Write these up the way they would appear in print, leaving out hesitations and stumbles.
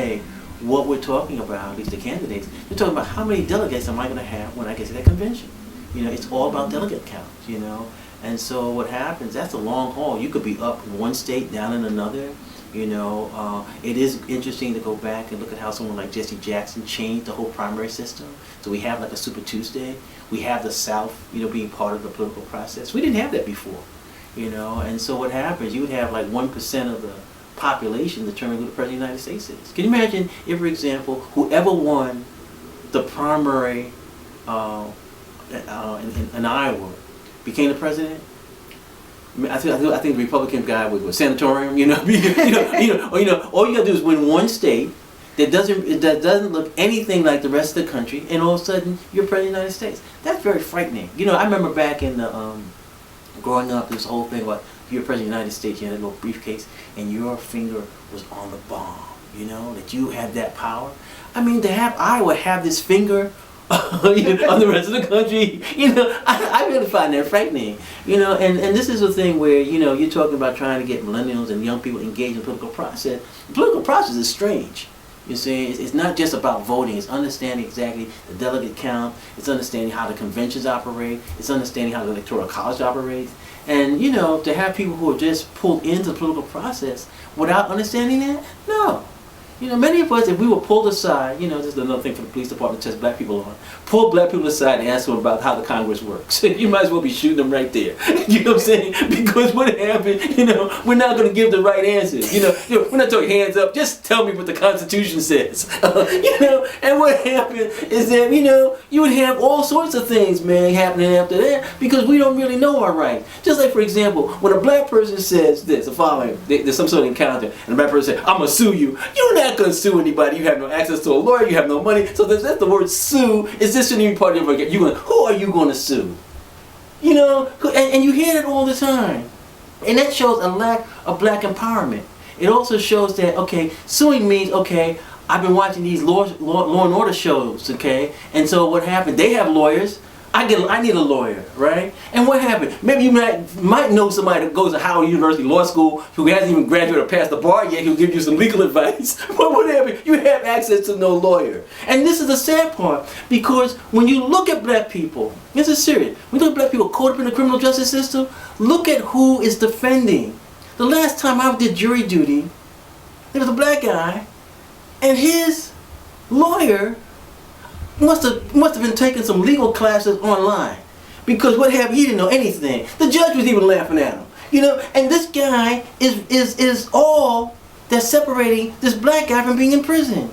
day, what we're talking about, at least the candidates, they're talking about how many delegates am I going to have when I get to that convention. It's all about delegate count, And so what happens, that's a long haul. You could be up in one state, down in another. It is interesting to go back and look at how someone like Jesse Jackson changed the whole primary system. So we have like a Super Tuesday. We have the South, being part of the political process. We didn't have that before, And so what happens, you would have like 1% of the population determine who the President of the United States is. Can you imagine if, for example, whoever won the primary in Iowa became the president? I think the Republican guy was sanatorium, all you gotta do is win one state that doesn't look anything like the rest of the country, and all of a sudden you're president of the United States. That's very frightening. I remember back in the growing up, this whole thing about if you're president of the United States, you had a little briefcase, and your finger was on the bomb. That you had that power. I mean, to have Iowa have this finger on the rest of the country, I really find that frightening. And this is a thing where, you're talking about trying to get millennials and young people engaged in the political process. The political process is strange. You see, it's not just about voting. It's understanding exactly the delegate count. It's understanding how the conventions operate. It's understanding how the electoral college operates. And, to have people who are just pulled into the political process without understanding that, no. Many of us, if we were pulled aside, this is another thing for the police department to test black people on, pull black people aside and ask them about how the Congress works. You might as well be shooting them right there. You know what I'm saying? Because what happened, we're not going to give the right answers. We're not talking hands up, just tell me what the Constitution says. And what happened is that, you would have all sorts of things, man, happening after that because we don't really know our rights. Just like, for example, when a black person says this, the following, there's some sort of encounter, and a black person says, I'm going to sue you. You're not going to sue anybody. You have no access to a lawyer. You have no money. So that's the word sue. Is this shouldn't even part of it? Who are you going to sue? And you hear it all the time. And that shows a lack of black empowerment. It also shows that, okay, suing means, okay, I've been watching these law and order shows, okay? And so what happened? They have lawyers. I need a lawyer, right? And what happened? Maybe you might know somebody that goes to Howard University Law School who hasn't even graduated or passed the bar yet who'll give you some legal advice. But what happened? You have access to no lawyer. And this is the sad part, because when you look at black people, this is serious, when you look at black people caught up in the criminal justice system, look at who is defending. The last time I did jury duty, there was a black guy, and his lawyer must have been taking some legal classes online, because what happened? He didn't know anything. The judge was even laughing at him, And this guy is all that's separating this black guy from being in prison.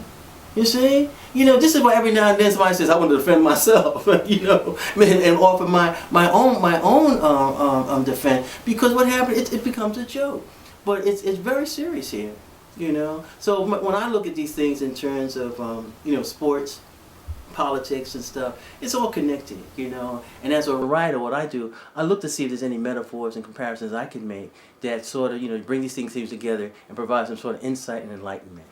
You see, this is why every now and then somebody says, "I want to defend myself," and offer my own defense, because what happened? It becomes a joke, but it's very serious here. So when I look at these things in terms of sports, politics and stuff, it's all connected, And as a writer, what I do, I look to see if there's any metaphors and comparisons I can make that sort of, bring these things together and provide some sort of insight and enlightenment.